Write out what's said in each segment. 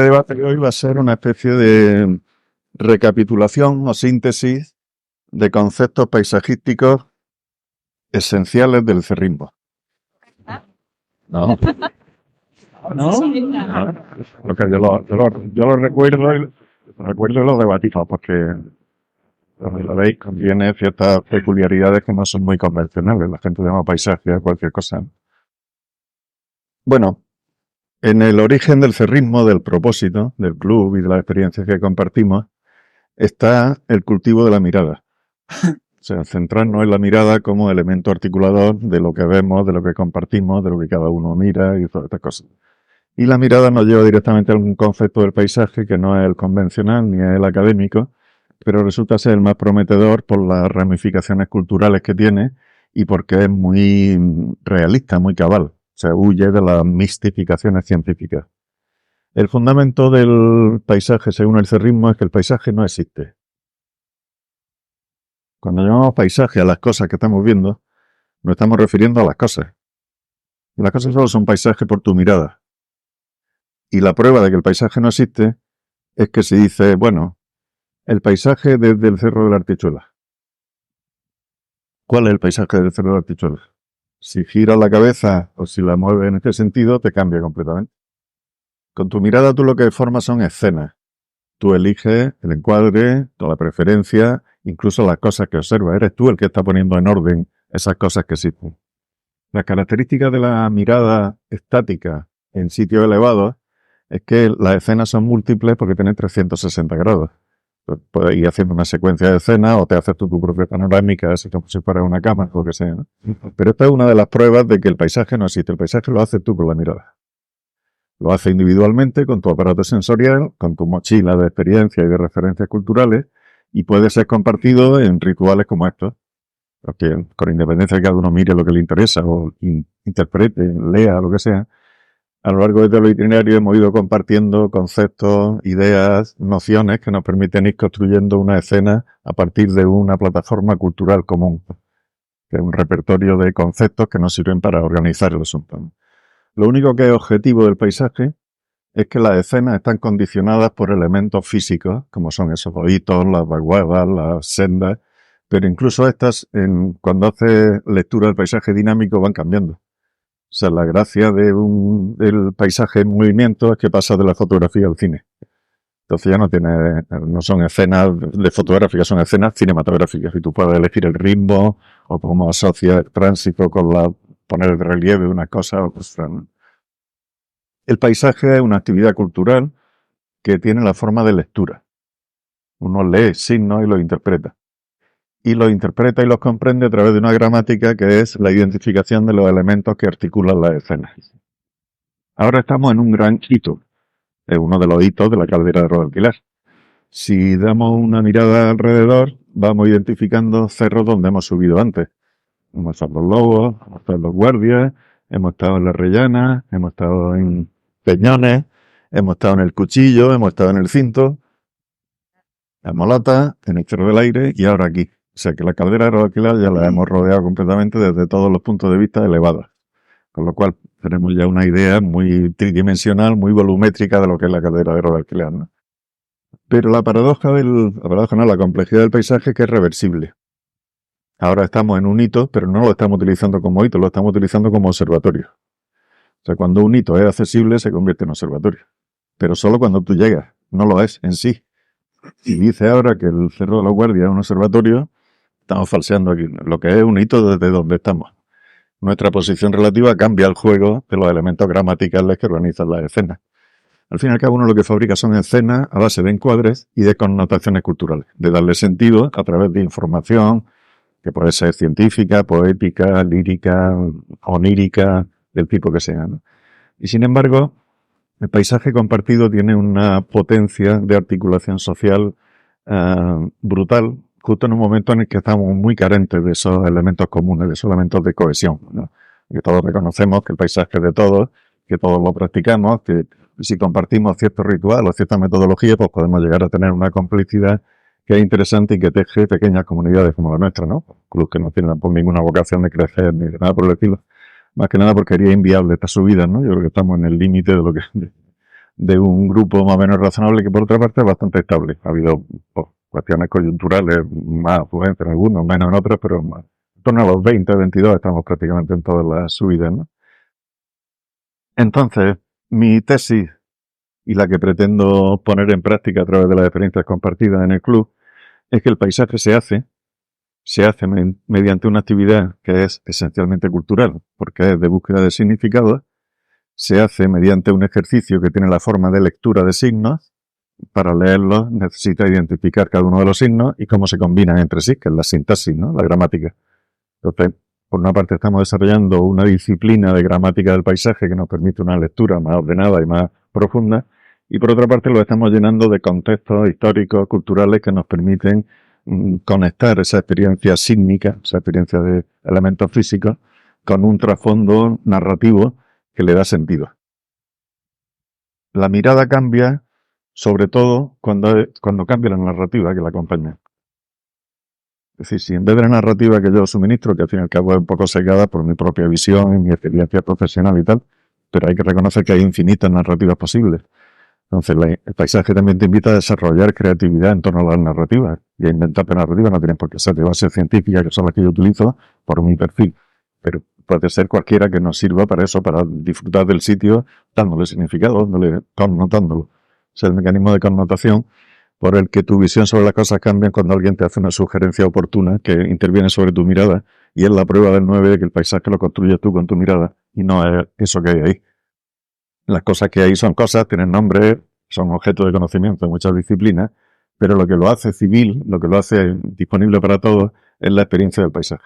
El debate de hoy va a ser una especie de recapitulación o síntesis de conceptos paisajísticos esenciales del cerrismo. No. ¿No? Porque yo lo recuerdo y lo debatimos porque lo veis contiene ciertas peculiaridades que no son muy convencionales. La gente llama paisaje a cualquier cosa. Bueno, en el origen del cerrismo, del propósito, del club y de las experiencias que compartimos, está el cultivo de la mirada. O sea, centrarnos en la mirada como elemento articulador de lo que vemos, de lo que compartimos, de lo que cada uno mira y todas estas cosas. Y la mirada nos lleva directamente a un concepto del paisaje que no es el convencional ni es el académico, pero resulta ser el más prometedor por las ramificaciones culturales que tiene y porque es muy realista, muy cabal. O sea, huye de las mistificaciones científicas. El fundamento del paisaje, según el cerrismo, es que el paisaje no existe. Cuando llamamos paisaje a las cosas que estamos viendo, nos estamos refiriendo a las cosas. Y las cosas solo son paisaje por tu mirada. Y la prueba de que el paisaje no existe es que se dice, bueno, el paisaje desde el Cerro de la Artichuela. ¿Cuál es el paisaje del Cerro de la Artichuela? Si giras la cabeza o si la mueves en este sentido, te cambia completamente. Con tu mirada tú lo que formas son escenas. Tú eliges el encuadre, toda la preferencia, incluso las cosas que observas. Eres tú el que está poniendo en orden esas cosas que existen. Las características de la mirada estática en sitios elevados es que las escenas son múltiples porque tienen 360 grados. Puedes ir haciendo una secuencia de escenas o te haces tú tu propia panorámica, así como si fuera una cámara o lo que sea, ¿no? Pero esta es una de las pruebas de que el paisaje no existe. El paisaje lo haces tú con la mirada. Lo haces individualmente con tu aparato sensorial, con tu mochila de experiencia y de referencias culturales y puede ser compartido en rituales como estos. Porque con independencia de que cada uno mire lo que le interesa o interprete, lea, lo que sea, a lo largo de todo el itinerario hemos ido compartiendo conceptos, ideas, nociones que nos permiten ir construyendo una escena a partir de una plataforma cultural común, que es un repertorio de conceptos que nos sirven para organizar el asunto. Lo único que es objetivo del paisaje es que las escenas están condicionadas por elementos físicos, como son esos hitos, las vaguadas, las sendas, pero incluso estas, cuando haces lectura del paisaje dinámico, van cambiando. O sea, la gracia del paisaje en movimiento es que pasa de la fotografía al cine. Entonces ya no son escenas de fotográficas, son escenas cinematográficas. Y tú puedes elegir el ritmo o cómo asocia el tránsito con poner el relieve de una cosa o otra, ¿no? El paisaje es una actividad cultural que tiene la forma de lectura. Uno lee signos y los interpreta. Y los interpreta y los comprende a través de una gramática que es la identificación de los elementos que articulan las escenas. Ahora estamos en un gran hito. Es uno de los hitos de la caldera de Rodalquilar. Si damos una mirada alrededor, vamos identificando cerros donde hemos subido antes. Hemos estado en Los Lobos, hemos estado en Los Guardias, hemos estado en La Rellana, hemos estado en Peñones, hemos estado en El Cuchillo, hemos estado en El Cinto, en Molata, en el Cerro del Aire y ahora aquí. O sea que la caldera de Rodalquilar ya la hemos rodeado completamente desde todos los puntos de vista elevados. Con lo cual tenemos ya una idea muy tridimensional, muy volumétrica de lo que es la caldera de Rodalquilar, ¿no? Pero la complejidad del paisaje es que es reversible. Ahora estamos en un hito, pero no lo estamos utilizando como hito, lo estamos utilizando como observatorio. O sea, cuando un hito es accesible, se convierte en observatorio. Pero solo cuando tú llegas, no lo es en sí. Si dice ahora que el Cerro de la Guardia es un observatorio, estamos falseando aquí. Lo que es un hito desde donde estamos. Nuestra posición relativa cambia el juego de los elementos gramaticales que organizan las escenas. Al fin y al cabo, uno lo que fabrica son escenas a base de encuadres y de connotaciones culturales, de darle sentido a través de información que puede ser científica, poética, lírica, onírica, del tipo que sea, ¿no? Y sin embargo, el paisaje compartido tiene una potencia de articulación social brutal, justo en un momento en el que estamos muy carentes de esos elementos comunes, de esos elementos de cohesión, ¿no? Que todos reconocemos que el paisaje es de todos, que todos lo practicamos, que si compartimos ciertos rituales o ciertas metodologías, pues podemos llegar a tener una complicidad que es interesante y que teje pequeñas comunidades como la nuestra, ¿no? Club que no tiene tampoco ninguna vocación de crecer ni de nada por el estilo. Más que nada porque sería inviable esta subida, ¿no? Yo creo que estamos en el límite de de un grupo más o menos razonable que por otra parte es bastante estable. Ha habido pues, cuestiones coyunturales, más afluentes en algunos, menos en otros, pero más, en torno a los 20, 22 estamos prácticamente en todas las subidas, ¿no? Entonces, mi tesis y la que pretendo poner en práctica a través de las experiencias compartidas en el club es que el paisaje se hace mediante una actividad que es esencialmente cultural, porque es de búsqueda de significado, se hace mediante un ejercicio que tiene la forma de lectura de signos. Para leerlos necesita identificar cada uno de los signos y cómo se combinan entre sí, que es la sintaxis, ¿no? La gramática. Entonces, por una parte estamos desarrollando una disciplina de gramática del paisaje que nos permite una lectura más ordenada y más profunda, y por otra parte lo estamos llenando de contextos históricos, culturales que nos permiten conectar esa experiencia sísmica, esa experiencia de elementos físicos, con un trasfondo narrativo que le da sentido. La mirada cambia, sobre todo cuando cambia la narrativa que la acompaña. Es decir, si en vez de la narrativa que yo suministro, que al fin y al cabo es un poco secada por mi propia visión y mi experiencia profesional y tal, pero hay que reconocer que hay infinitas narrativas posibles. Entonces, el paisaje también te invita a desarrollar creatividad en torno a las narrativas y a inventarte narrativas. No tienen por qué ser de base científica, que son las que yo utilizo por mi perfil, pero puede ser cualquiera que nos sirva para eso, para disfrutar del sitio, dándole significado, connotándolo. Es el mecanismo de connotación por el que tu visión sobre las cosas cambia cuando alguien te hace una sugerencia oportuna que interviene sobre tu mirada, y es la prueba del 9 de que el paisaje lo construyes tú con tu mirada y no es eso que hay ahí. Las cosas que hay son cosas, tienen nombre, son objetos de conocimiento de muchas disciplinas, pero lo que lo hace civil, lo que lo hace disponible para todos, es la experiencia del paisaje.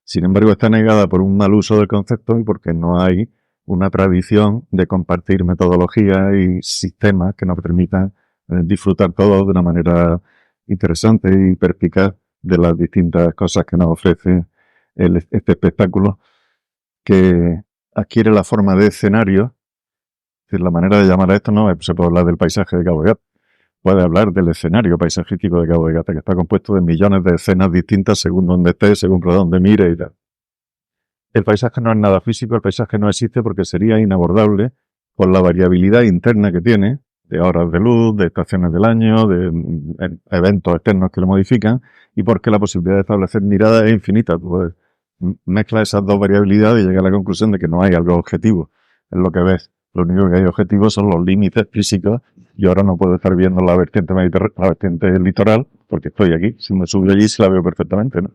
Sin embargo, está negada por un mal uso del concepto y porque no hay una tradición de compartir metodologías y sistemas que nos permitan disfrutar todos de una manera interesante y perspicaz de las distintas cosas que nos ofrece este espectáculo, que adquiere la forma de escenario. Es decir, la manera de llamar a esto no se puede hablar del paisaje de Cabo de Gata, puede hablar del escenario paisajístico de Cabo de Gata, que está compuesto de millones de escenas distintas según donde esté, según por donde mire y tal. El paisaje no es nada físico, el paisaje no existe porque sería inabordable por la variabilidad interna que tiene, de horas de luz, de estaciones del año, de eventos externos que lo modifican, y porque la posibilidad de establecer miradas es infinita. Tú mezclas esas dos variabilidades y llegas a la conclusión de que no hay algo objetivo en lo que ves. Lo único que hay objetivo son los límites físicos. Yo ahora no puedo estar viendo la vertiente la vertiente litoral, porque estoy aquí. Si me subo allí, sí la veo perfectamente, ¿no?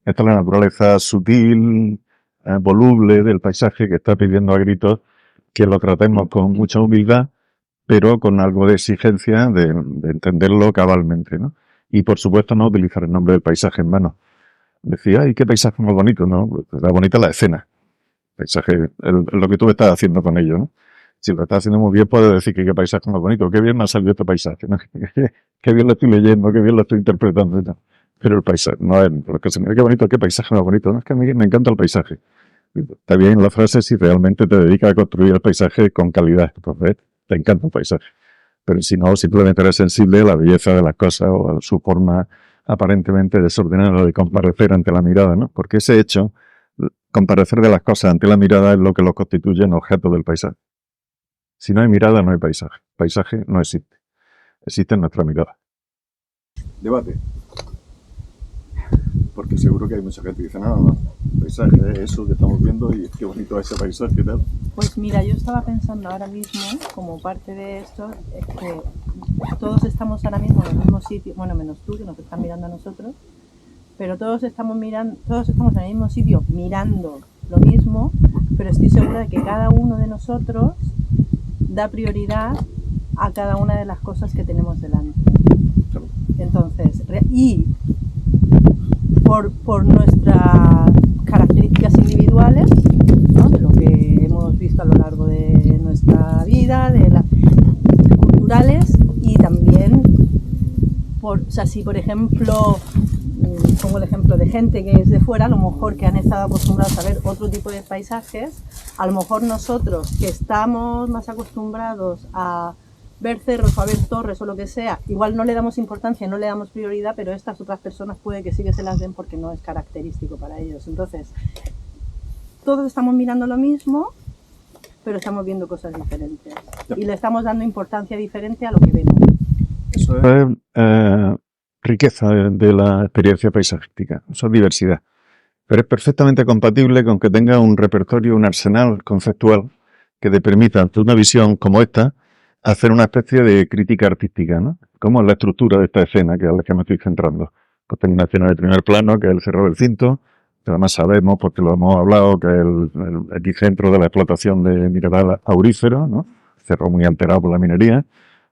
Esta es la naturaleza sutil, voluble del paisaje que está pidiendo a gritos que lo tratemos con mucha humildad, pero con algo de exigencia de entenderlo cabalmente, ¿no? Y por supuesto no utilizar el nombre del paisaje en vano. Decía, ay, qué paisaje más bonito, ¿no? Era bonita la escena. Paisaje, lo que tú estás haciendo con ello, ¿no? Si lo estás haciendo muy bien, puedes decir que qué paisaje más bonito, qué bien me ha salido este paisaje, ¿no? Qué bien lo estoy leyendo, qué bien lo estoy interpretando, ¿no? Pero el paisaje, no es lo que se me qué bonito, qué paisaje más bonito, ¿no? Es que a mí me encanta el paisaje. Está bien la frase si realmente te dedicas a construir el paisaje con calidad, entonces te encanta el paisaje. Pero si no, simplemente eres sensible a la belleza de las cosas o a su forma aparentemente desordenada de comparecer ante la mirada, ¿no? Porque ese hecho, comparecer de las cosas ante la mirada, es lo que lo constituye en objeto del paisaje. Si no hay mirada, no hay paisaje. Paisaje no existe. Existe en nuestra mirada. Debate. Porque seguro que hay mucha gente que dice, no, el paisaje es eso que estamos viendo y qué bonito es ese paisaje y tal. Pues mira, yo estaba pensando ahora mismo, como parte de esto, es que todos estamos ahora mismo en el mismo sitio, bueno, menos tú, que nos están mirando a nosotros, pero todos estamos en el mismo sitio mirando lo mismo, pero estoy segura de que cada uno de nosotros da prioridad a cada una de las cosas que tenemos delante. Entonces, y por nuestras características individuales, ¿no? De lo que hemos visto a lo largo de nuestra vida, de las culturales, y también si por ejemplo pongo el ejemplo de gente que es de fuera, a lo mejor que han estado acostumbrados a ver otro tipo de paisajes, a lo mejor nosotros que estamos más acostumbrados a ver cerros o a ver torres o lo que sea, igual no le damos importancia, no le damos prioridad, pero estas otras personas puede que sí que se las den porque no es característico para ellos. Entonces, todos estamos mirando lo mismo, pero estamos viendo cosas diferentes. Y le estamos dando importancia diferente a lo que vemos. Eso es riqueza de la experiencia paisajística, eso es diversidad. Pero es perfectamente compatible con que tenga un repertorio, un arsenal conceptual que te permita, ante una visión como esta, hacer una especie de crítica artística, ¿no? ¿Cómo es la estructura de esta escena que es la que me estoy centrando? Pues tengo una escena de primer plano, que es el Cerro del Cinto, que además sabemos, porque lo hemos hablado, que es el epicentro de la explotación de mineral aurífero, ¿no? Cerro muy alterado por la minería.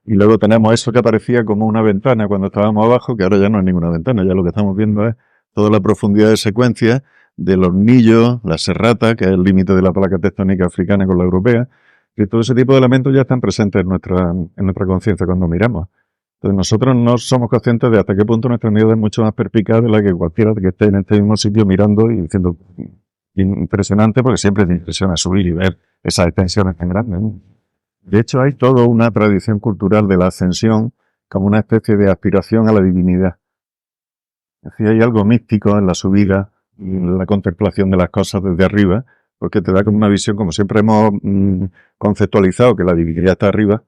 Y luego tenemos eso que aparecía como una ventana cuando estábamos abajo, que ahora ya no es ninguna ventana, ya lo que estamos viendo es toda la profundidad de secuencia del hornillo, la serrata, que es el límite de la placa tectónica africana con la europea, y todo ese tipo de elementos ya están presentes en nuestra conciencia cuando miramos. Entonces nosotros no somos conscientes de hasta qué punto nuestra mirada es mucho más perspicaz de la que cualquiera que esté en este mismo sitio mirando y diciendo impresionante, porque siempre te impresiona subir y ver esas extensiones tan grandes, ¿no? De hecho, hay toda una tradición cultural de la ascensión como una especie de aspiración a la divinidad. Es decir, hay algo místico en la subida y en la contemplación de las cosas desde arriba, porque te da como una visión, como siempre hemos conceptualizado que la divinidad está arriba.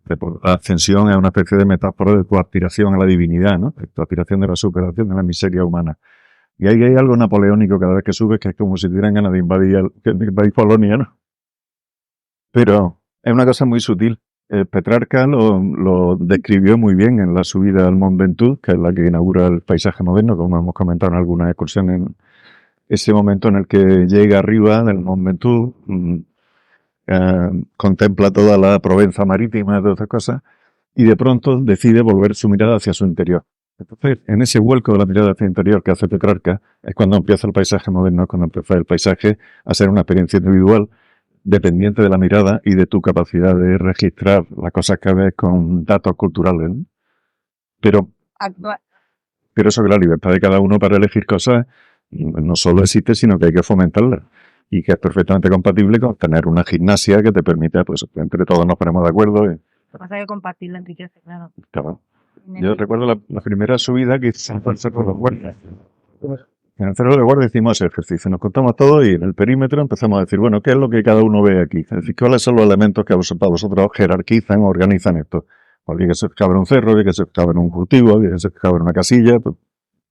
La ascensión es una especie de metáfora de tu aspiración a la divinidad, ¿no? De tu aspiración de la superación de la miseria humana. Y ahí hay algo napoleónico cada vez que subes, que es como si tuvieran ganas de invadir Polonia, ¿no? Pero es una cosa muy sutil. Petrarca lo describió muy bien en la subida al Mont Ventoux, que es la que inaugura el paisaje moderno, como hemos comentado en algunas excursiones. En ese momento en el que llega arriba del Mont Ventoux, contempla toda la Provenza marítima y todas esas cosas, y de pronto decide volver su mirada hacia su interior. Entonces, en ese vuelco de la mirada hacia el interior que hace Petrarca, es cuando empieza el paisaje moderno, cuando empieza el paisaje a ser una experiencia individual, dependiente de la mirada y de tu capacidad de registrar las cosas que ves con datos culturales, ¿no? Pero eso que la libertad de cada uno para elegir cosas no solo existe, sino que hay que fomentarla. Y que es perfectamente compatible con tener una gimnasia que te permita, pues, entre todos nos ponemos de acuerdo. Lo que pasa es que compartir la enriquece, claro. Claro. Yo recuerdo la primera subida que hice en el Cerro de los Guardias. En el Cerro de los Guardias hicimos ese ejercicio, nos contamos todo y en el perímetro empezamos a decir, bueno, ¿qué es lo que cada uno ve aquí? Es decir, ¿cuáles son los elementos que para vosotros jerarquizan o organizan esto? Pues había que se fijaba en un cerro, había que se fijaba en un cultivo, había que se fijaba en una casilla, pues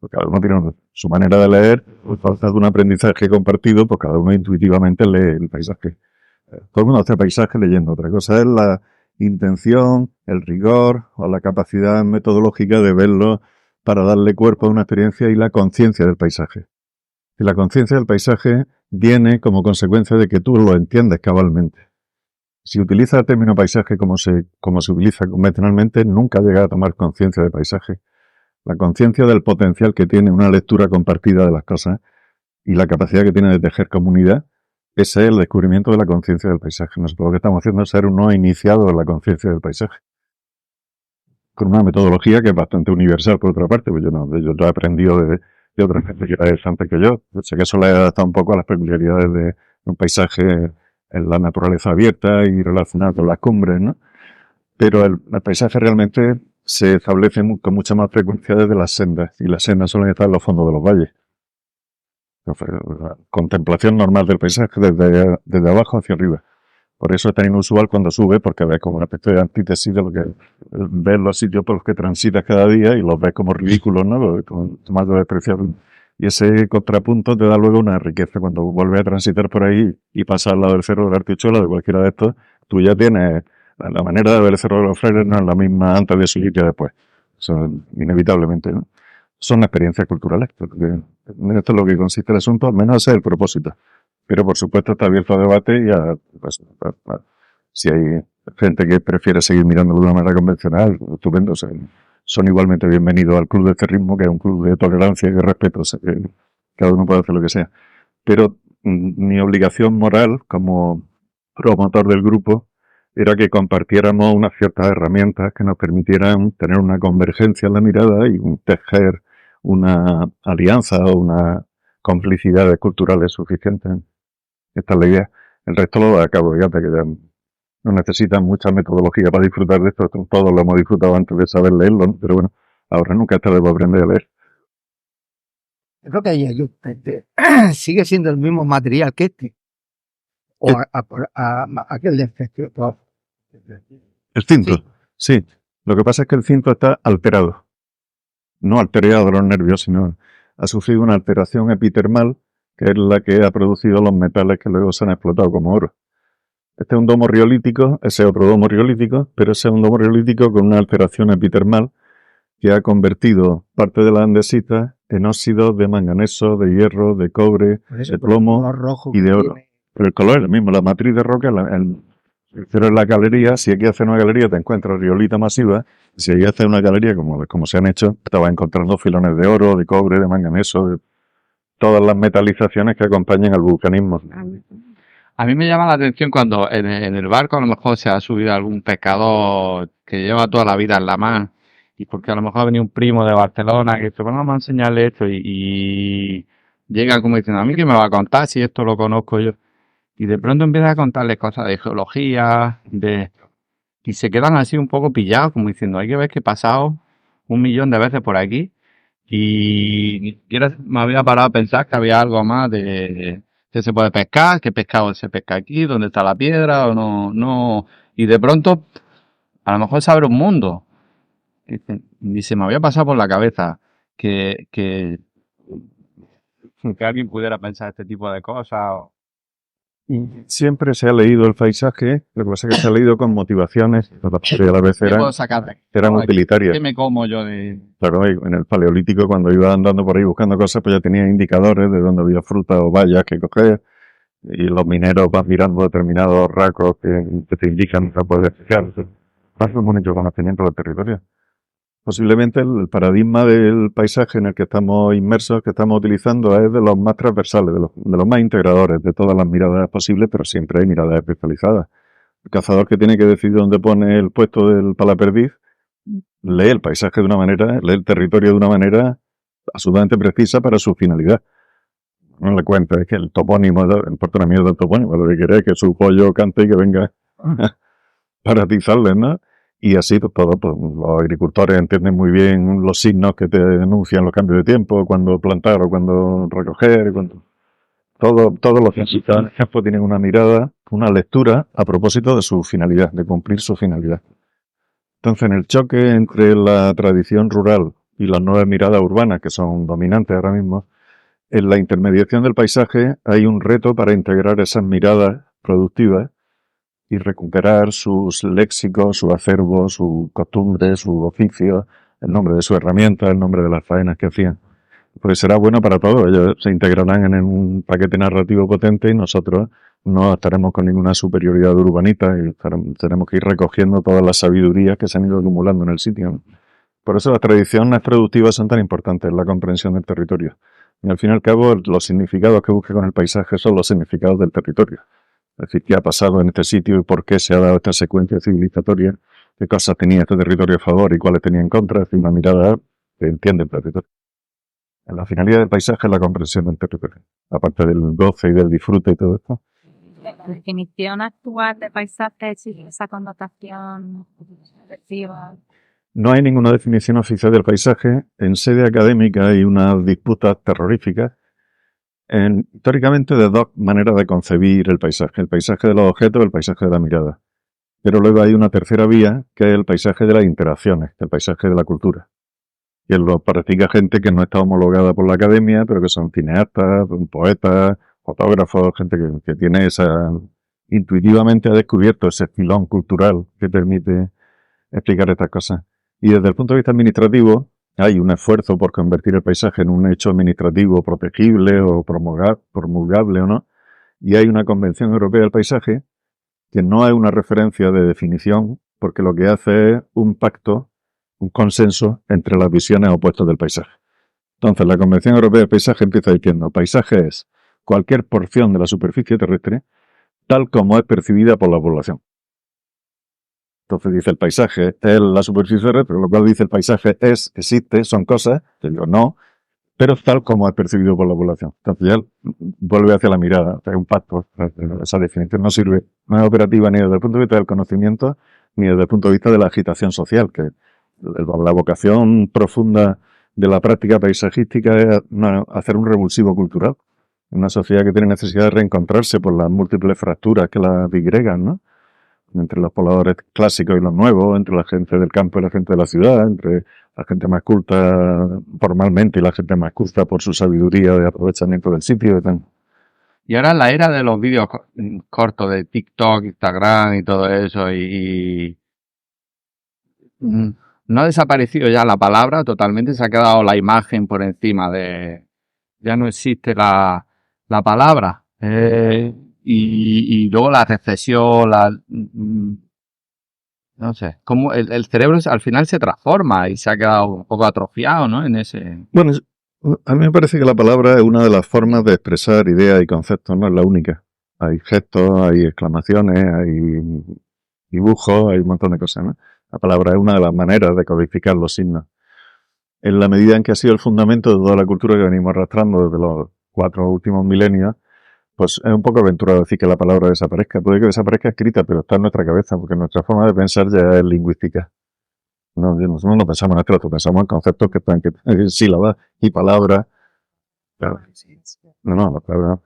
cada uno tiene su manera de leer, por falta de un aprendizaje compartido, pues cada uno intuitivamente lee el paisaje. Todo el mundo hace paisaje leyendo. Otra cosa es la intención, el rigor o la capacidad metodológica de verlo para darle cuerpo a una experiencia y la conciencia del paisaje. Y la conciencia del paisaje viene como consecuencia de que tú lo entiendes cabalmente. Si utilizas el término paisaje como se utiliza convencionalmente, nunca llegas a tomar conciencia de paisaje. La conciencia del potencial que tiene una lectura compartida de las cosas y la capacidad que tiene de tejer comunidad, ese es el descubrimiento de la conciencia del paisaje. Nosotros lo que estamos haciendo es ser unos iniciados en la conciencia del paisaje. Con una metodología que es bastante universal, por otra parte, pues yo lo he aprendido de otra gente que era antes que yo. Sé que eso le ha adaptado un poco a las peculiaridades de un paisaje en la naturaleza abierta y relacionado con las cumbres, ¿no? Pero el paisaje realmente se establece con mucha más frecuencia desde las sendas, y las sendas suelen estar en los fondos de los valles. La contemplación normal del paisaje desde abajo hacia arriba. Por eso es tan inusual cuando sube, porque ves como una especie de antítesis de lo que ves los sitios por los que transitas cada día y los ves como ridículos, ¿no? Como más de despreciables. Y ese contrapunto te da luego una riqueza. Cuando vuelves a transitar por ahí y pasas al lado del Cerro de la Artichola, de cualquiera de estos, tú ya tienes la manera de ver el Cerro de los Frailes, no es la misma antes de subir que después. Son inevitablemente, ¿no? Son experiencias culturales, porque en esto es lo que consiste el asunto, al menos ese es el propósito. Pero por supuesto está abierto a debate y si hay gente que prefiere seguir mirándolo de una manera convencional, estupendo. O sea, son igualmente bienvenidos al club de cerrismo, que es un club de tolerancia y de respeto. O sea, que cada uno puede hacer lo que sea. Pero mi obligación moral como promotor del grupo era que compartiéramos unas ciertas herramientas que nos permitieran tener una convergencia en la mirada y tejer una alianza o una complicidades culturales suficientes. Esta es la idea. El resto lo da a cabo, fíjate que ya no necesitan mucha metodología para disfrutar de esto. Todos lo hemos disfrutado antes de saber leerlo, ¿no? Pero bueno, ahora nunca es tarde para aprender a leer. Creo que sigue siendo el mismo material que este. o a aquel efecto. El cinto, sí. Lo que pasa es que el cinto está alterado. No alterado de los nervios, sino ha sufrido una alteración epitermal, que es la que ha producido los metales que luego se han explotado como oro. Este es un domo riolítico, ese es otro domo riolítico, pero ese es un domo riolítico con una alteración epitermal que ha convertido parte de la andesita en óxidos de manganeso, de hierro, de cobre, de plomo rojo y de oro. Pero el color es el mismo, la matriz de roca, pero en la galería, si aquí haces una galería te encuentras riolita masiva, si aquí haces una galería como se han hecho, te vas encontrando filones de oro, de cobre, de manganeso, de todas las metalizaciones que acompañan al vulcanismo. A mí me llama la atención cuando en el barco a lo mejor se ha subido algún pescador que lleva toda la vida en la mar y porque a lo mejor ha venido un primo de Barcelona que dice, bueno, vamos a enseñarle esto y llega como diciendo, a mí que me va a contar si esto lo conozco yo. Y de pronto empieza a contarles cosas de geología, y se quedan así un poco pillados, como diciendo, hay que ver que he pasado 1.000.000 de veces por aquí y ni siquiera me había parado a pensar que había algo más de que se puede pescar, qué pescado se pesca aquí, dónde está la piedra o no. Y de pronto, a lo mejor se abre un mundo. Ni se me había pasado por la cabeza que alguien pudiera pensar este tipo de cosas. Siempre se ha leído el paisaje, lo que pasa es que se ha leído con motivaciones, que a la vez ¿Qué puedo sacar de aquí? eran utilitarias. ¿Qué me como yo de...? Claro, en el Paleolítico, cuando iba andando por ahí buscando cosas, pues ya tenía indicadores de dónde había frutas o bayas que coger, y los mineros van mirando determinados rasgos que te indican para poder fijar. Eso es mucho conocimiento del territorio. Posiblemente el paradigma del paisaje en el que estamos inmersos, que estamos utilizando, es de los más transversales, de los más integradores, de todas las miradas posibles, pero siempre hay miradas especializadas. El cazador que tiene que decidir dónde pone el puesto del palaperdiz, lee el paisaje de una manera, lee el territorio de una manera absolutamente precisa para su finalidad. No le cuento, es que el topónimo, no importa una mierda el topónimo, lo que quiere es que su pollo cante y que venga para atizarle, ¿no? Y así, pues todo, pues, los agricultores entienden muy bien los signos que te denuncian los cambios de tiempo, cuando plantar o cuando recoger, todos los científicos en el campo tienen una mirada, una lectura a propósito de su finalidad, de cumplir su finalidad. Entonces, en el choque entre la tradición rural y las nuevas miradas urbanas, que son dominantes ahora mismo, en la intermediación del paisaje hay un reto para integrar esas miradas productivas y recuperar sus léxicos, su acervo, su costumbre, su oficio, el nombre de su herramienta, el nombre de las faenas que hacían. Pues será bueno para todos. Ellos se integrarán en un paquete narrativo potente y nosotros no estaremos con ninguna superioridad urbanita y tenemos que ir recogiendo todas las sabidurías que se han ido acumulando en el sitio. Por eso las tradiciones productivas son tan importantes en la comprensión del territorio. Y al fin y al cabo, los significados que busca con el paisaje son los significados del territorio. Es decir, qué ha pasado en este sitio y por qué se ha dado esta secuencia civilizatoria, qué cosas tenía este territorio a favor y cuáles tenía en contra. Es decir, una mirada que entiende el territorio. La finalidad del paisaje es la comprensión del territorio, aparte del goce y del disfrute y todo esto. La definición actual de paisaje existe esa connotación reflexiva. No hay ninguna definición oficial del paisaje. En sede académica hay unas disputas terroríficas históricamente de dos maneras de concebir el paisaje de los objetos y el paisaje de la mirada. Pero luego hay una tercera vía, que es el paisaje de las interacciones, el paisaje de la cultura. Y lo practica gente que no está homologada por la academia, pero que son cineastas, poetas, fotógrafos, gente que tiene intuitivamente ha descubierto ese filón cultural que permite explicar estas cosas. Y desde el punto de vista administrativo, hay un esfuerzo por convertir el paisaje en un hecho administrativo protegible o promulgable o no. Y hay una Convención Europea del Paisaje que no es una referencia de definición, porque lo que hace es un pacto, un consenso entre las visiones opuestas del paisaje. Entonces, la Convención Europea del Paisaje empieza diciendo, paisaje es cualquier porción de la superficie terrestre tal como es percibida por la población. Entonces dice el paisaje es la superficie terrestre, lo cual dice el paisaje existe, son cosas, que digo no, pero tal como es percibido por la población. Entonces ya vuelve hacia la mirada, es un pacto. Esa definición no sirve, no es operativa ni desde el punto de vista del conocimiento, ni desde el punto de vista de la agitación social, que la vocación profunda de la práctica paisajística es hacer un revulsivo cultural. Una sociedad que tiene necesidad de reencontrarse por las múltiples fracturas que la disgregan, ¿no? Entre los pobladores clásicos y los nuevos, entre la gente del campo y la gente de la ciudad, entre la gente más culta formalmente y la gente más culta por su sabiduría de aprovechamiento del sitio y tal. Y ahora en la era de los vídeos cortos de TikTok, Instagram y todo eso, no ha desaparecido ya la palabra totalmente, se ha quedado la imagen por encima de... Ya no existe la palabra. Y luego la reflexión, no sé, como el cerebro al final se transforma y se ha quedado un poco atrofiado, ¿no? En ese... Bueno, a mí me parece que la palabra es una de las formas de expresar ideas y conceptos, no es la única. Hay gestos, hay exclamaciones, hay dibujos, hay un montón de cosas, ¿no? La palabra es una de las maneras de codificar los signos. En la medida en que ha sido el fundamento de toda la cultura que venimos arrastrando desde los 4 últimos milenios, pues es un poco aventurado decir que la palabra desaparezca. Puede que desaparezca escrita, pero está en nuestra cabeza, porque nuestra forma de pensar ya es lingüística. No, nosotros no pensamos en abstracto, pensamos en conceptos que están sílabas y palabras. Claro. No, la palabra no.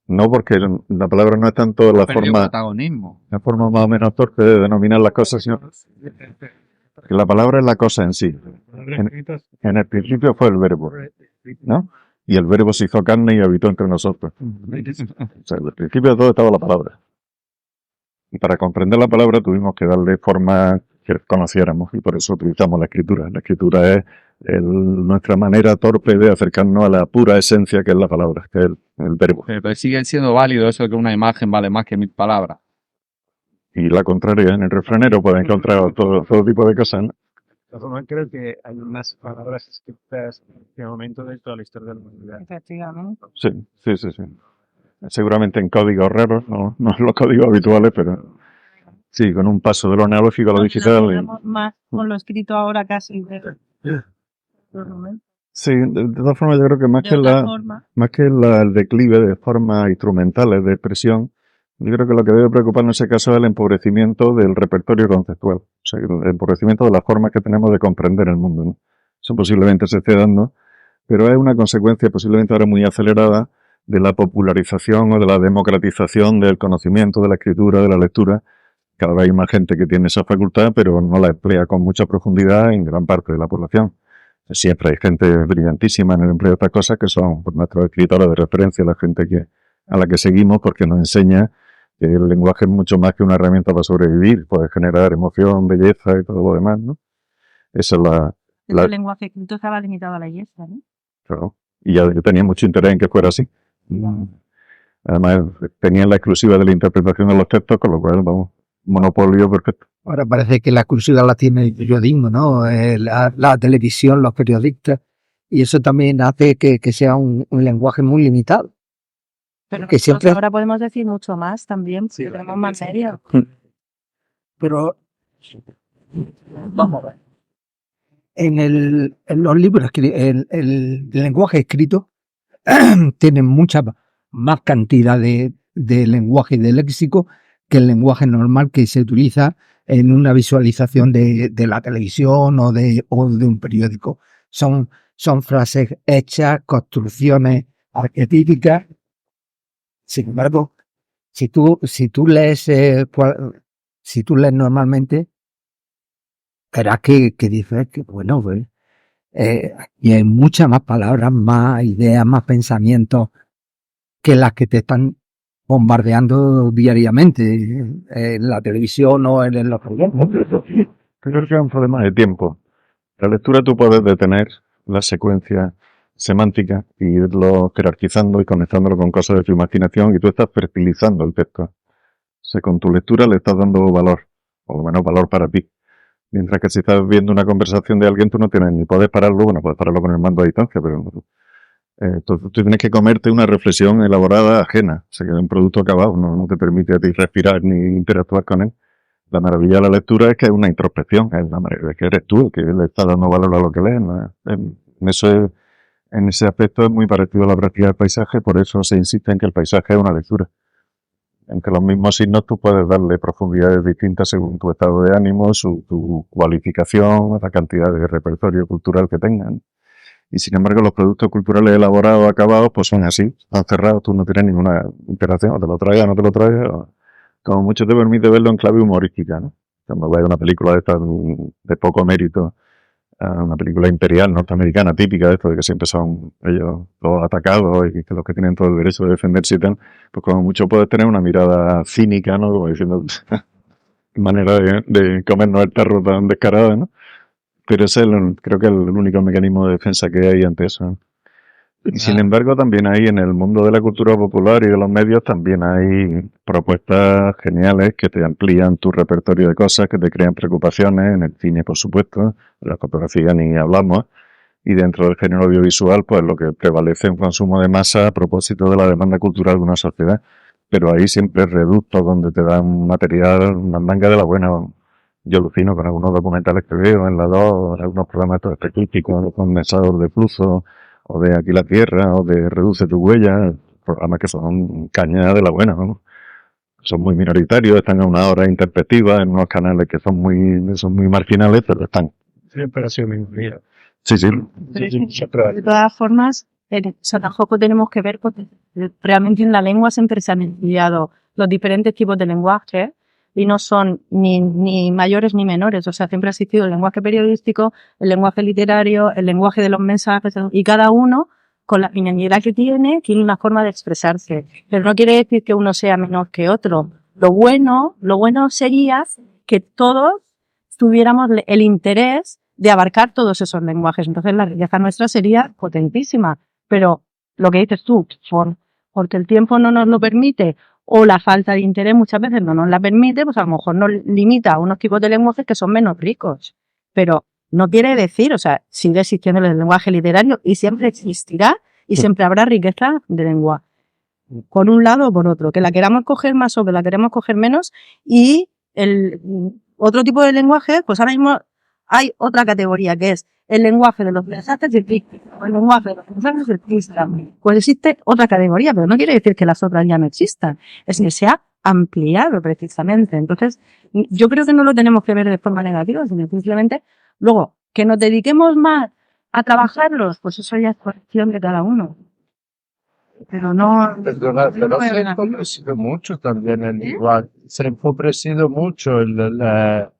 No, porque la palabra no es tanto la protagonismo. La forma más o menos torpe de denominar las cosas, sino que la palabra es la cosa en sí. En el principio fue el verbo, ¿no? Y el verbo se hizo carne y habitó entre nosotros. O sea, al principio de todo estaba la palabra. Y para comprender la palabra tuvimos que darle forma que conociéramos y por eso utilizamos la escritura. La escritura es nuestra manera torpe de acercarnos a la pura esencia que es la palabra, que es el verbo. Pero sigue siendo válido eso de que una imagen vale más que 1000 palabras. Y la contraria, en el refranero puedes encontrar todo tipo de cosas, ¿no? Creo que hay más palabras escritas en este momento dentro de la historia de la humanidad. Efectivamente. Sí. Seguramente en códigos raros, no en los códigos habituales, pero sí, con un paso de lo analógico a lo digital. Más con lo escrito ahora casi. Sí, de todas formas yo creo que más que el declive de formas instrumentales de expresión, yo creo que lo que debe preocupar en ese caso es el empobrecimiento del repertorio conceptual, o sea, el empobrecimiento de las formas que tenemos de comprender el mundo, ¿no? Eso posiblemente se esté dando, pero es una consecuencia posiblemente ahora muy acelerada de la popularización o de la democratización del conocimiento, de la escritura, de la lectura. Cada vez hay más gente que tiene esa facultad, pero no la emplea con mucha profundidad en gran parte de la población. Siempre hay gente brillantísima en el empleo de estas cosas que son pues, nuestros escritores de referencia, la gente a la que seguimos porque nos enseña que el lenguaje es mucho más que una herramienta para sobrevivir, puede generar emoción, belleza y todo lo demás, ¿no? Esa es El lenguaje escrito estaba limitado a la belleza, ¿no? Claro. Y ya yo tenía mucho interés en que fuera así. Además, tenían la exclusiva de la interpretación de los textos, con lo cual, vamos, monopolio perfecto. Ahora parece que la exclusiva la tiene el periodismo, ¿no? La televisión, los periodistas, y eso también hace que sea un lenguaje muy limitado. Pero que siempre... ahora podemos decir mucho más también, porque tenemos más serio. Pero, vamos a ver. En los libros, el lenguaje escrito tiene mucha más cantidad de lenguaje y de léxico que el lenguaje normal que se utiliza en una visualización de la televisión o de un periódico. Son frases hechas, construcciones arquetípicas. Sin embargo, si tú lees normalmente, verás que dices que bueno, pues, y hay muchas más palabras, más ideas, más pensamientos que las que te están bombardeando diariamente en la televisión o en los programas. Creo que es un problema de tiempo. La lectura tú puedes detener la secuencia semántica y irlo jerarquizando y conectándolo con cosas de tu imaginación y tú estás fertilizando el texto. O sea, con tu lectura le estás dando valor, o lo menos valor para ti. Mientras que si estás viendo una conversación de alguien tú no tienes ni puedes pararlo, bueno, puedes pararlo con el mando a distancia, pero tú tienes que comerte una reflexión elaborada ajena, o sea que es un producto acabado, no te permite a ti respirar ni interactuar con él. La maravilla de la lectura es que es una introspección, es que eres tú el que le está dando valor a lo que lees, ¿no? En ese aspecto es muy parecido a la práctica del paisaje, por eso se insiste en que el paisaje es una lectura. En que los mismos signos tú puedes darle profundidades distintas según tu estado de ánimo, tu cualificación, la cantidad de repertorio cultural que tengan. Y sin embargo, los productos culturales elaborados, acabados, pues son así, están cerrados, tú no tienes ninguna interacción, o te lo traigas, no te lo traigas, o como mucho te permite verlo en clave humorística, ¿no? Cuando ves una película de estas de poco mérito, una película imperial norteamericana típica de esto, de que siempre son ellos los atacados y que los que tienen todo el derecho de defenderse y tal, pues como mucho puedes tener una mirada cínica, ¿no? Como diciendo, manera de comernos el perro tan descarada, ¿no? Pero ese es creo que es el único mecanismo de defensa que hay ante eso, ¿no? Y sin embargo, también hay en el mundo de la cultura popular y de los medios, también hay propuestas geniales que te amplían tu repertorio de cosas, que te crean preocupaciones, en el cine, por supuesto, en la fotografía ni hablamos, y dentro del género audiovisual, pues lo que prevalece es un consumo de masa a propósito de la demanda cultural de una sociedad. Pero ahí siempre es reducto, donde te dan material, una manga de la buena. Yo alucino con algunos documentales que veo en la 2, en algunos programas estos específicos, de condensador de flujo, o de Aquí la Tierra, o de Reduce tu huella, programas que son caña de la buena, ¿no? Son muy minoritarios, están a una hora interpretativa en unos canales que son muy marginales, pero están. Siempre ha sido minoría. Sí, sí. De todas formas, o sea, tampoco tenemos que ver porque realmente en la lengua siempre se han estudiado los diferentes tipos de lenguaje y no son ni mayores ni menores. O sea, siempre ha existido el lenguaje periodístico, el lenguaje literario, el lenguaje de los mensajes, y cada uno, con la finalidad que tiene una forma de expresarse. Pero no quiere decir que uno sea menor que otro. Lo bueno sería que todos tuviéramos el interés de abarcar todos esos lenguajes. Entonces la riqueza nuestra sería potentísima. Pero lo que dices tú, porque el tiempo no nos lo permite o la falta de interés muchas veces no nos la permite, pues a lo mejor nos limita a unos tipos de lenguajes que son menos ricos. Pero no quiere decir, o sea, sigue existiendo el lenguaje literario y siempre existirá y siempre habrá riqueza de lengua. Por un lado o por otro, que la queramos coger más o que la queremos coger menos. Y el otro tipo de lenguaje, pues ahora mismo hay otra categoría que es el lenguaje de los mensajes artísticos, el lenguaje de los mensajes artistas. Pues existe otra categoría, pero no quiere decir que las otras ya no existan. Es que se ha ampliado precisamente. Entonces, yo creo que no lo tenemos que ver de forma negativa, sino simplemente luego que nos dediquemos más a trabajarlos, pues eso ya es cuestión de cada uno. Pero no. Perdona, pero se ha empobrecido mucho también el lenguaje. Se ha empobrecido mucho la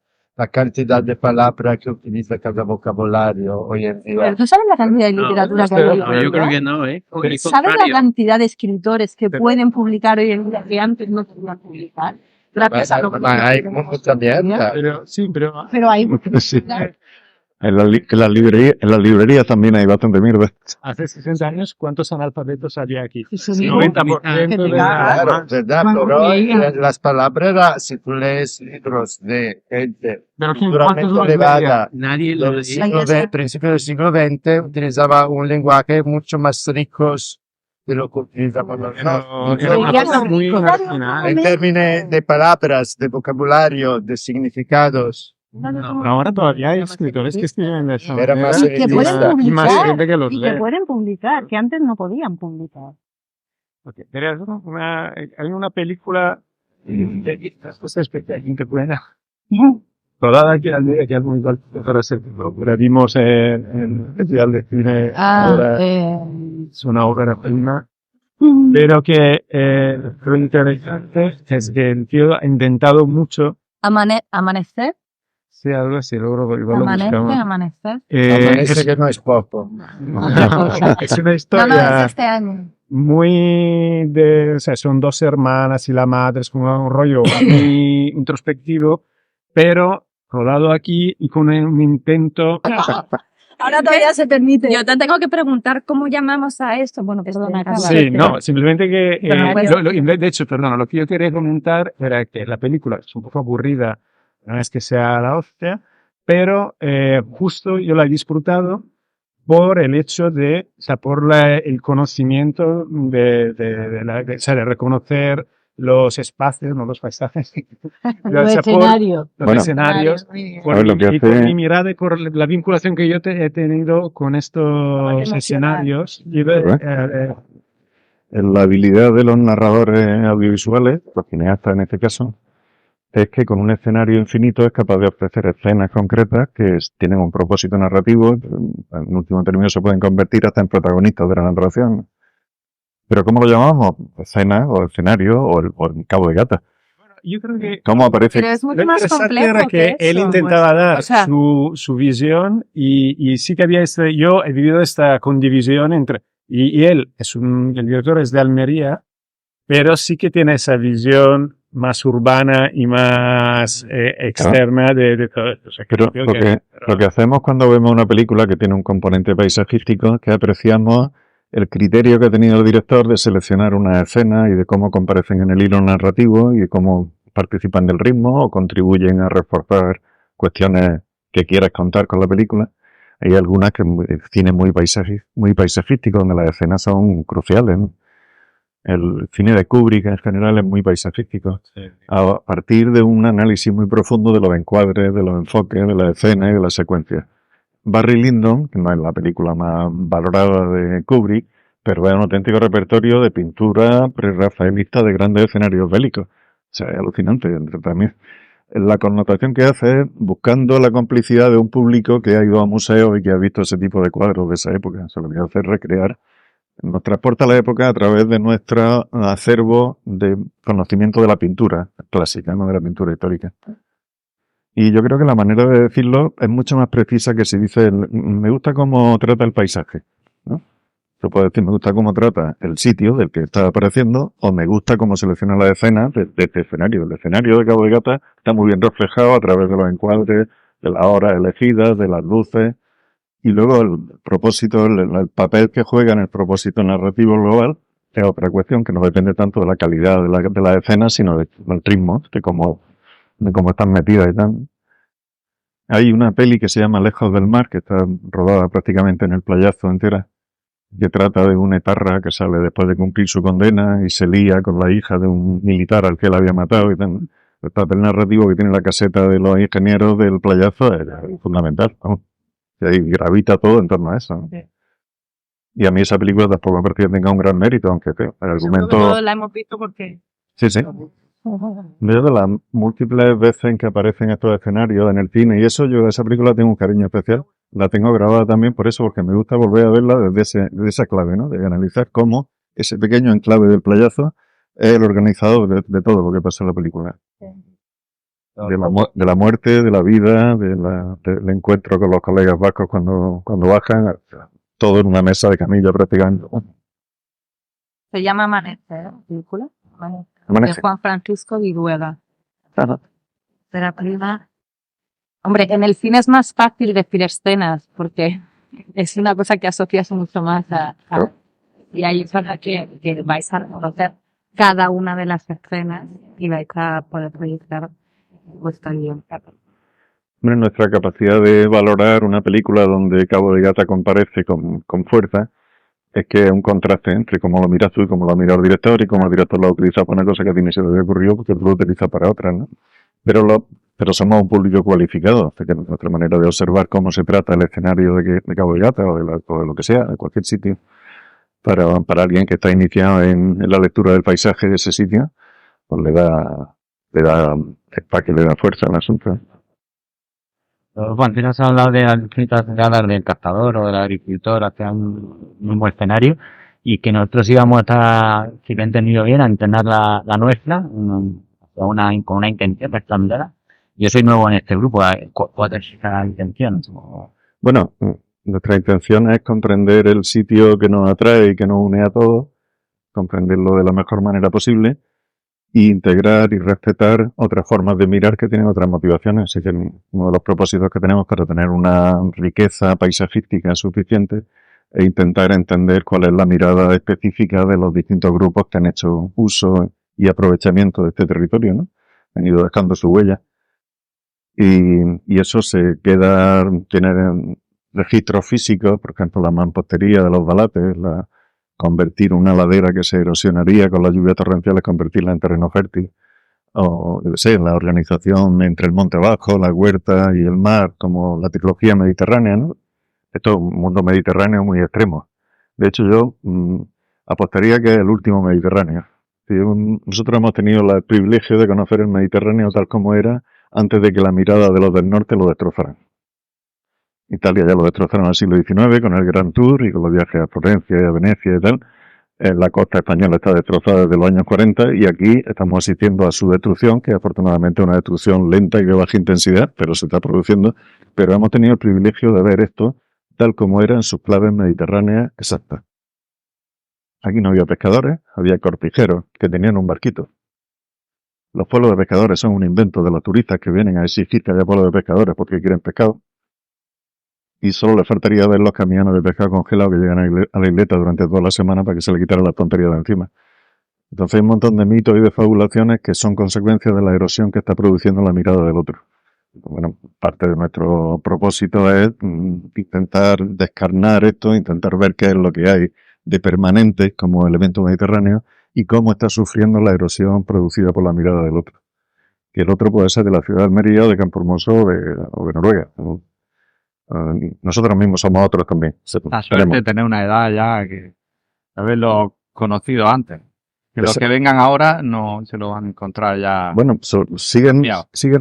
cantidad de palabras que utiliza cada vocabulario hoy en día. Pero ¿tú sabes la cantidad de literatura que hay hoy en día? Yo creo que no, ¿eh? ¿Sabes la cantidad de escritores que pueden publicar hoy en día que antes no podían publicar? Gracias a lo que Hay mucha mierda. Pero hay Sí. En las librerías también hay bastante mierda. Hace 60 años, ¿cuántos analfabetos había aquí? Eso El digo. 90% de Claro, la... verdad, pero las palabras, si tú lees libros de gente Pero culturalmente elevada, Nadie lo principio del siglo XX, utilizaba un lenguaje mucho más rico de lo que utilizamos nosotros. Era una cosa muy Claro, marginal. En términos de palabras, de vocabulario, de significados, No, pero ahora todavía hay escritores que escriben de esa Era manera más Y que pueden y más publicar, gente que los y que lee. pueden publicar, que antes no podían publicar. Okay. Hay una película de cosas especialmente buena. Rodada aquí al muy alto, para ser, la vimos en el Festival de Cine. Ahora es una obra prima. Pero que lo interesante es que el tío ha intentado mucho. Amanecer, Sí, algo así, luego igual lo buscamos. amanecer. parece que no es poco. Es una No, historia es este año. muy o sea, son dos hermanas y la madre, es como un rollo muy introspectivo, pero rodado aquí y con un intento. Ahora todavía se permite. Yo te tengo que preguntar cómo llamamos a esto. Bueno, perdona, acaba. Sí, no, simplemente que, Pero bueno. de hecho, perdona, lo que yo quería comentar era que la película es un poco aburrida, no es que sea la hostia, pero justo yo la he disfrutado por el hecho de, o sea, por el conocimiento o sea, de reconocer los espacios, no los paisajes, Los o sea, por escenarios. los Bueno. escenarios, por, A ver, lo que y por hace- mi mirada y por la vinculación que yo he tenido con estos Emocional. escenarios. En la habilidad de los narradores audiovisuales, los cineastas en este caso, es que con un escenario infinito es capaz de ofrecer escenas concretas que tienen un propósito narrativo, en último término se pueden convertir hasta en protagonistas de la narración. Pero ¿cómo lo llamamos? Escena o escenario o el Cabo de Gata. Yo creo que ¿Cómo aparece? Pero es lo mucho más interesante complejo era que él eso. intentaba dar O sea, su visión y sí que había yo he vivido esta condivisión entre, y él el director es de Almería, pero sí que tiene esa visión más urbana y más externa de todo esto. O sea, Pero creo lo que hacemos cuando vemos una película que tiene un componente paisajístico es que apreciamos el criterio que ha tenido el director de seleccionar una escena y de cómo comparecen en el hilo narrativo y de cómo participan del ritmo o contribuyen a reforzar cuestiones que quieras contar con la película. Hay algunas que cine muy paisajístico, donde las escenas son cruciales, ¿no? El cine de Kubrick en general es muy paisajístico. Sí. A partir de un análisis muy profundo de los encuadres, de los enfoques, de las escenas y de las secuencias. Barry Lyndon, que no es la película más valorada de Kubrick, pero es un auténtico repertorio de pintura prerrafaelista de grandes escenarios bélicos. O sea, es alucinante. También la connotación que hace es buscando la complicidad de un público que ha ido a museos y que ha visto ese tipo de cuadros de esa época. Se lo que hace es recrear. Nos transporta a la época a través de nuestro acervo de conocimiento de la pintura clásica, no de la pintura histórica. Y yo creo que la manera de decirlo es mucho más precisa que si dice, me gusta cómo trata el paisaje, ¿no? Tú puedes decir, me gusta cómo trata el sitio del que está apareciendo, o me gusta cómo selecciona la escena de este escenario. El escenario de Cabo de Gata está muy bien reflejado a través de los encuadres, de las horas elegidas, de las luces, y luego el propósito, el papel que juega en el propósito narrativo global es otra cuestión que no depende tanto de la calidad de la escena, sino del ritmo, de cómo están metidas y tal. Hay una peli que se llama Lejos del Mar, que está rodada prácticamente en el playazo entera, que trata de un etarra que sale después de cumplir su condena y se lía con la hija de un militar al que él había matado y tal. El papel narrativo que tiene la caseta de los ingenieros del playazo es fundamental, vamos. Y ahí gravita todo en torno a eso. Sí. Y a mí esa película tampoco me parece que tenga un gran mérito, aunque el argumento... Todos la hemos visto porque... Sí, sí. De las múltiples veces en que aparecen estos escenarios en el cine y eso, yo a esa película tengo un cariño especial. La tengo grabada también por eso, porque me gusta volver a verla desde esa clave, ¿no? De analizar cómo ese pequeño enclave del playazo es el organizador de todo lo que pasa en la película. De la muerte, de la vida, del encuentro con los colegas vascos cuando bajan, todo en una mesa de camilla prácticamente. Se llama Amanecer, la película. Amanecer. De Juan Francisco Viruega. Ajá. De la prima. Hombre, en el cine es más fácil decir escenas, porque es una cosa que asocias mucho más a Claro. y ahí es verdad que vais a reconocer cada una de las escenas y vais a poder proyectar vuestra guión. Hombre, nuestra capacidad de valorar una película donde Cabo de Gata comparece con fuerza es que es un contraste entre cómo lo miras tú y cómo lo mira el director y cómo el director lo utiliza para una cosa que a ti ni se te había ocurrido porque tú lo utilizas para otra, ¿no? Pero somos un público cualificado, así que nuestra manera de observar cómo se trata el escenario de Cabo de Gata o de lo que sea, de cualquier sitio, para alguien que está iniciado en la lectura del paisaje de ese sitio, pues le da para que le da fuerza al asunto. Bueno, antes has hablado de las distintas miradas del cazador o del agricultor hacia un mismo escenario y que nosotros íbamos a, si lo he entendido bien, a entrenar la nuestra con una intención, nuestra mirada. Yo soy nuevo en este grupo, ¿cuál es esa intención? Bueno, nuestra intención es comprender el sitio que nos atrae y que nos une a todos, comprenderlo de la mejor manera posible e integrar y respetar otras formas de mirar que tienen otras motivaciones. Así que uno de los propósitos que tenemos para tener una riqueza paisajística suficiente es intentar entender cuál es la mirada específica de los distintos grupos que han hecho uso y aprovechamiento de este territorio, ¿no? Han ido dejando su huella. Y eso se queda, tiene registros físicos, por ejemplo, la mampostería de los balates, convertir una ladera que se erosionaría con las lluvias torrenciales, convertirla en terreno fértil, o la organización entre el monte abajo, la huerta y el mar, como la trilogía mediterránea, ¿no? Esto es un mundo mediterráneo muy extremo. De hecho, yo apostaría que es el último Mediterráneo. Sí, nosotros hemos tenido el privilegio de conocer el Mediterráneo tal como era antes de que la mirada de los del norte lo destrozaran. Italia ya lo destrozaron al siglo XIX con el Grand Tour y con los viajes a Florencia y a Venecia y tal. La costa española está destrozada desde los años 40 y aquí estamos asistiendo a su destrucción, que afortunadamente es una destrucción lenta y de baja intensidad, pero se está produciendo. Pero hemos tenido el privilegio de ver esto tal como era en sus claves mediterráneas exactas. Aquí no había pescadores, había cortijeros que tenían un barquito. Los pueblos de pescadores son un invento de los turistas que vienen a exigir que haya pueblos de pescadores porque quieren pescado. Y solo le faltaría ver los camiones de pescado congelado que llegan a la isleta durante toda la semana para que se le quitara la tontería de encima. Entonces hay un montón de mitos y de fabulaciones que son consecuencias de la erosión que está produciendo la mirada del otro. Bueno, parte de nuestro propósito es intentar descarnar esto, intentar ver qué es lo que hay de permanente como elemento mediterráneo y cómo está sufriendo la erosión producida por la mirada del otro. Que el otro puede ser de la ciudad de Almería o de Campohermoso o de Noruega. Nosotros mismos somos otros también. La suerte de tener una edad ya que haberlo conocido antes. Que los que vengan ahora no se lo van a encontrar ya. Bueno, siguen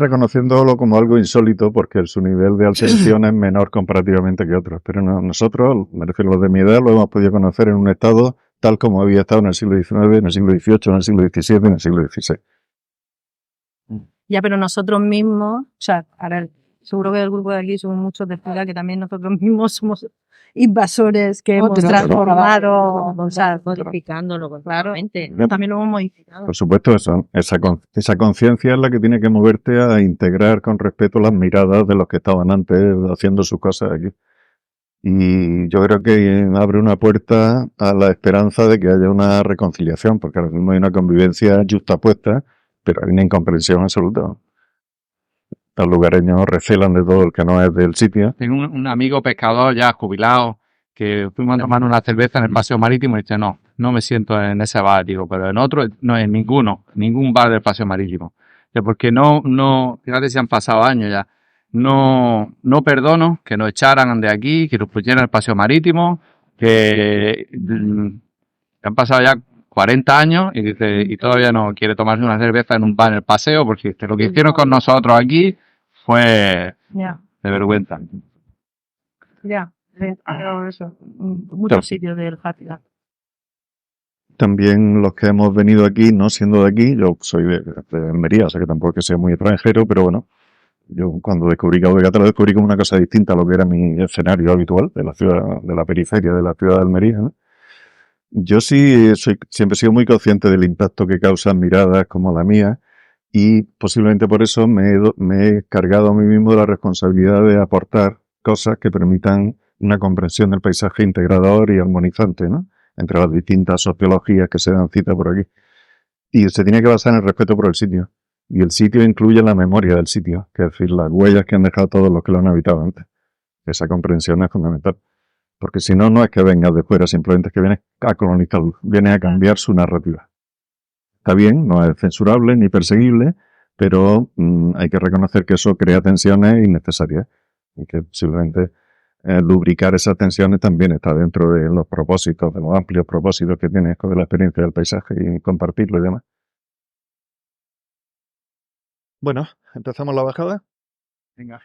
reconociéndolo como algo insólito porque su nivel de atención es menor comparativamente que otros. Pero nosotros, me refiero a los de mi edad, lo hemos podido conocer en un estado tal como había estado en el siglo XIX, en el siglo XVIII, en el siglo XVII, en el siglo XVI. Ya, pero nosotros mismos, o sea, ahora seguro que el grupo de aquí somos muchos de fuera, que también nosotros mismos somos invasores que hemos transformado, o sea, modificándolo, claramente. También lo hemos modificado. Por supuesto, esa conciencia es la que tiene que moverte a integrar con respeto las miradas de los que estaban antes haciendo sus cosas aquí. Y yo creo que abre una puerta a la esperanza de que haya una reconciliación, porque ahora mismo hay una convivencia justapuesta, pero hay una incomprensión absoluta. Los lugareños recelan de todo el que no es del sitio. Tengo un amigo pescador ya jubilado que fuimos a tomar una cerveza en el paseo marítimo y dice, no me siento en ese bar, digo, pero en otro, no, en ningún bar del paseo marítimo. Porque fíjate si han pasado años ya, no perdono que nos echaran de aquí, que nos pusieran el paseo marítimo, que han pasado ya 40 años y dice, y todavía no quiere tomarse una cerveza en un bar en el paseo, porque lo que hicieron con nosotros aquí fue de vergüenza. Ya, pero eso, muchos sitios del Játiva. También los que hemos venido aquí, no siendo de aquí, yo soy de Almería, o sea que tampoco es que sea muy extranjero, pero bueno, yo cuando descubrí Cabo de Gata lo descubrí como una cosa distinta a lo que era mi escenario habitual de la ciudad, de la periferia de la ciudad de Almería, ¿no? Yo sí siempre he sido muy consciente del impacto que causan miradas como la mía y posiblemente por eso me he cargado a mí mismo de la responsabilidad de aportar cosas que permitan una comprensión del paisaje integrador y armonizante, ¿no? Entre las distintas sociologías que se dan cita por aquí. Y se tiene que basar en el respeto por el sitio. Y el sitio incluye la memoria del sitio, que es decir, las huellas que han dejado todos los que lo han habitado antes. Esa comprensión es fundamental. Porque si no, no es que vengas de fuera, simplemente es que vienes a colonizarlo, vienes a cambiar su narrativa. Está bien, no es censurable ni perseguible, pero hay que reconocer que eso crea tensiones innecesarias y que posiblemente lubricar esas tensiones también está dentro de los propósitos, de los amplios propósitos que tienes con la experiencia del paisaje y compartirlo y demás. Bueno, ¿empezamos la bajada? Venga.